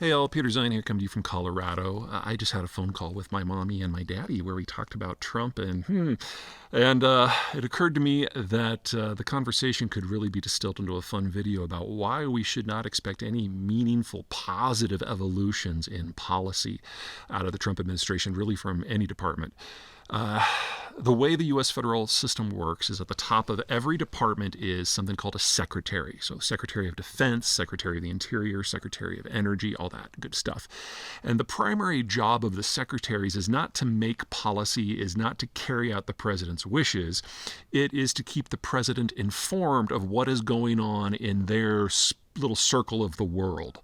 Hey all, Peter Zeihan here, coming to you from Colorado. I just had a phone call with my mommy and my daddy where we talked about Trump, and it occurred to me that the conversation could really be distilled into a fun video about why we should not expect any meaningful positive evolutions in policy out of the Trump administration, really from any department. The way the U.S. federal system works is at the top of every department is something called a secretary. So Secretary of Defense, Secretary of the Interior, Secretary of Energy, all that good stuff. And the primary job of the secretaries is not to make policy, is not to carry out the president's wishes. It is to keep the president informed of what is going on in their little circle of the world.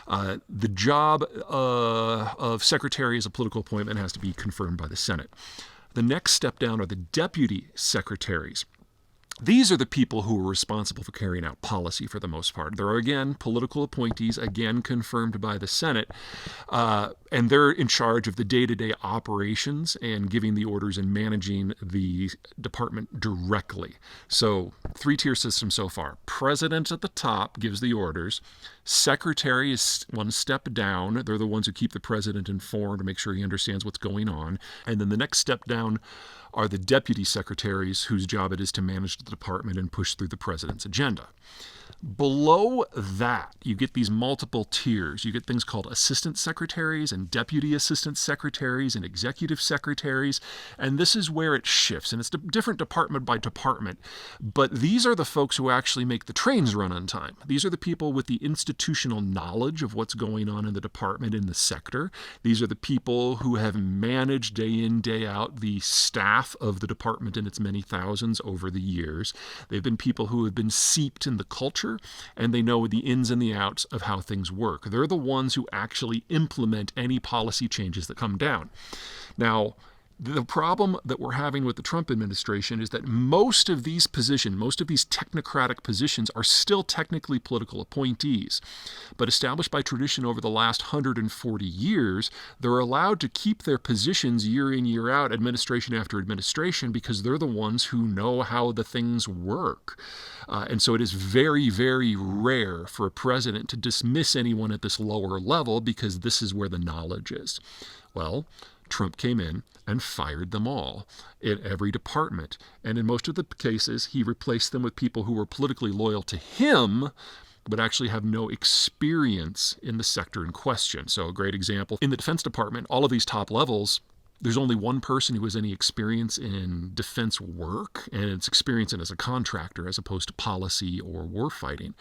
The job of secretary as a political appointment has to be confirmed by the Senate. The next step down are the deputy secretaries. These are the people who are responsible for carrying out policy for the most part. They're, again, political appointees, again confirmed by the Senate, and they're in charge of the day-to-day operations and giving the orders and managing the department directly. So, three-tier system so far. President at the top gives the orders. Secretary is one step down. They're the ones who keep the president informed to make sure he understands what's going on. And then the next step down are the deputy secretaries whose job it is to manage the department and push through the president's agenda. Below that, you get these multiple tiers. You get things called assistant secretaries and deputy assistant secretaries and executive secretaries, and this is where it shifts, and it's different department by department, but these are the folks who actually make the trains run on time. These are the people with the institutional knowledge of what's going on in the department, in the sector. These are the people who have managed day in, day out the staff of the department in its many thousands over the years. They've been people who have been seeped in the culture, and they know the ins and the outs of how things work. They're the ones who actually implement any policy changes that come down. Now, the problem that we're having with the Trump administration is that most of these positions, most of these technocratic positions are still technically political appointees. But established by tradition over the last 140 years, they're allowed to keep their positions year in, year out, administration after administration, because they're the ones who know how the things work. And so it is very, very rare for a president to dismiss anyone at this lower level because this is where the knowledge is. Well, Trump came in and fired them all in every department. And in most of the cases, he replaced them with people who were politically loyal to him, but actually have no experience in the sector in question. So a great example, in the Defense Department, all of these top levels, there's only one person who has any experience in defense work, and it's experience in as a contractor as opposed to policy or war fighting.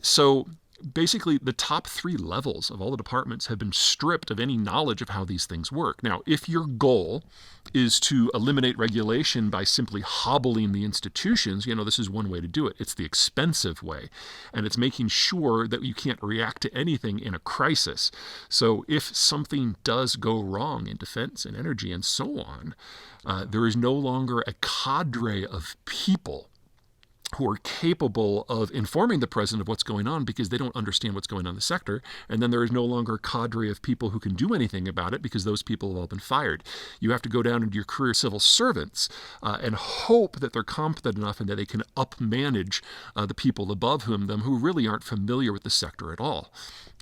So basically, the top three levels of all the departments have been stripped of any knowledge of how these things work. Now, if your goal is to eliminate regulation by simply hobbling the institutions, this is one way to do it. It's the expensive way, and it's making sure that you can't react to anything in a crisis. So if something does go wrong in defense and energy and so on, there is no longer a cadre of people who are capable of informing the president of what's going on because they don't understand what's going on in the sector. And then there is no longer a cadre of people who can do anything about it because those people have all been fired. You have to go down into your career civil servants and hope that they're competent enough and that they can up-manage the people above them who really aren't familiar with the sector at all.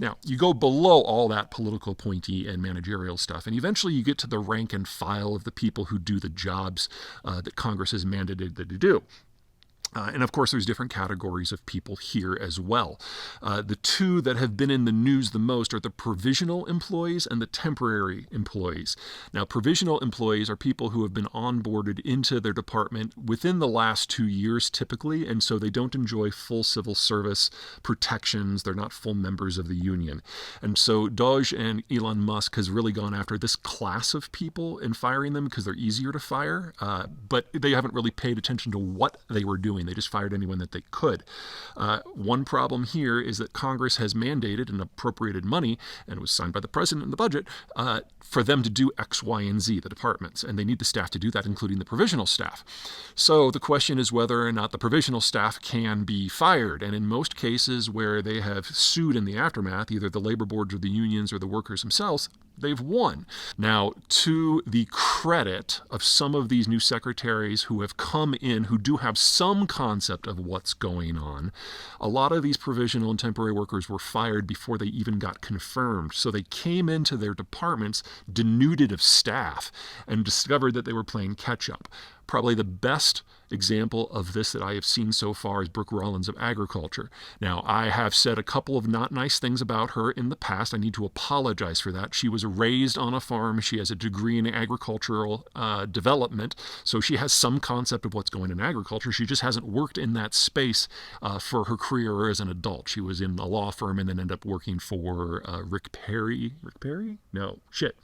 Now, you go below all that political appointee and managerial stuff, and eventually you get to the rank and file of the people who do the jobs that Congress has mandated them to do. And of course, there's different categories of people here as well. The two that have been in the news the most are the provisional employees and the temporary employees. Now, provisional employees are people who have been onboarded into their department within the last 2 years typically, and so they don't enjoy full civil service protections. They're not full members of the union. And so Doge and Elon Musk has really gone after this class of people and firing them because they're easier to fire, but they haven't really paid attention to what they were doing. They just fired anyone that they could. One problem here is that Congress has mandated and appropriated money, and it was signed by the president in the budget, for them to do X, Y, and Z, the departments. And they need the staff to do that, including the provisional staff. So the question is whether or not the provisional staff can be fired. And in most cases where they have sued in the aftermath, either the labor boards or the unions or the workers themselves, they've won. Now, to the credit of some of these new secretaries who have come in, who do have some concept of what's going on. A lot of these provisional and temporary workers were fired before they even got confirmed. So they came into their departments denuded of staff and discovered that they were playing catch up. Probably the best example of this that I have seen so far is Brooke Rollins of Agriculture. Now, I have said a couple of not nice things about her in the past. I need to apologize for that. She was raised on a farm. She has a degree in agricultural development, so she has some concept of what's going on in agriculture. She just hasn't worked in that space for her career as an adult. She was in a law firm and then ended up working for Rick Perry. Rick Perry? No, shit.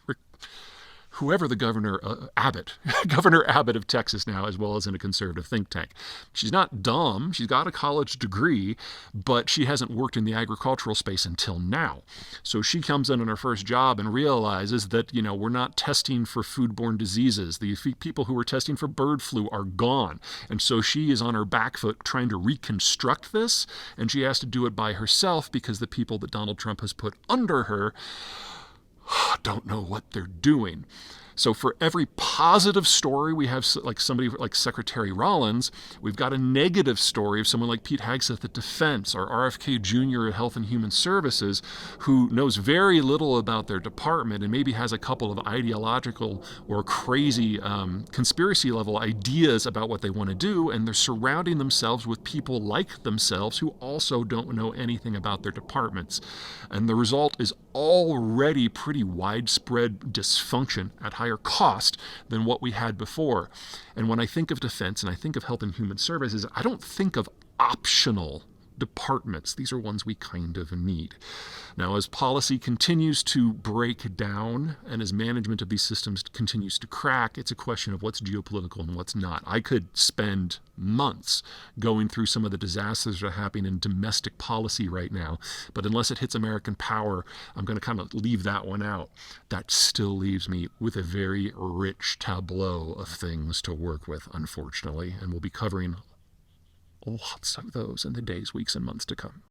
Whoever the governor, Abbott, Governor Abbott of Texas now, as well as in a conservative think tank. She's not dumb. She's got a college degree, but she hasn't worked in the agricultural space until now. So she comes in on her first job and realizes that, we're not testing for foodborne diseases. The people who were testing for bird flu are gone. And so she is on her back foot trying to reconstruct this, and she has to do it by herself because the people that Donald Trump has put under her don't know what they're doing. So for every positive story we have, like somebody like Secretary Rollins, we've got a negative story of someone like Pete Hegseth at Defense or RFK Jr. at Health and Human Services, who knows very little about their department and maybe has a couple of ideological or crazy conspiracy level ideas about what they want to do, and they're surrounding themselves with people like themselves who also don't know anything about their departments. And the result is already pretty widespread dysfunction at higher cost than what we had before. And when I think of defense and I think of health and human services, I don't think of optional departments. These are ones we kind of need. Now, as policy continues to break down and as management of these systems continues to crack, it's a question of what's geopolitical and what's not. I could spend months going through some of the disasters that are happening in domestic policy right now, but unless it hits American power, I'm going to kind of leave that one out. That still leaves me with a very rich tableau of things to work with, unfortunately, and we'll be covering lots of those in the days, weeks, and months to come.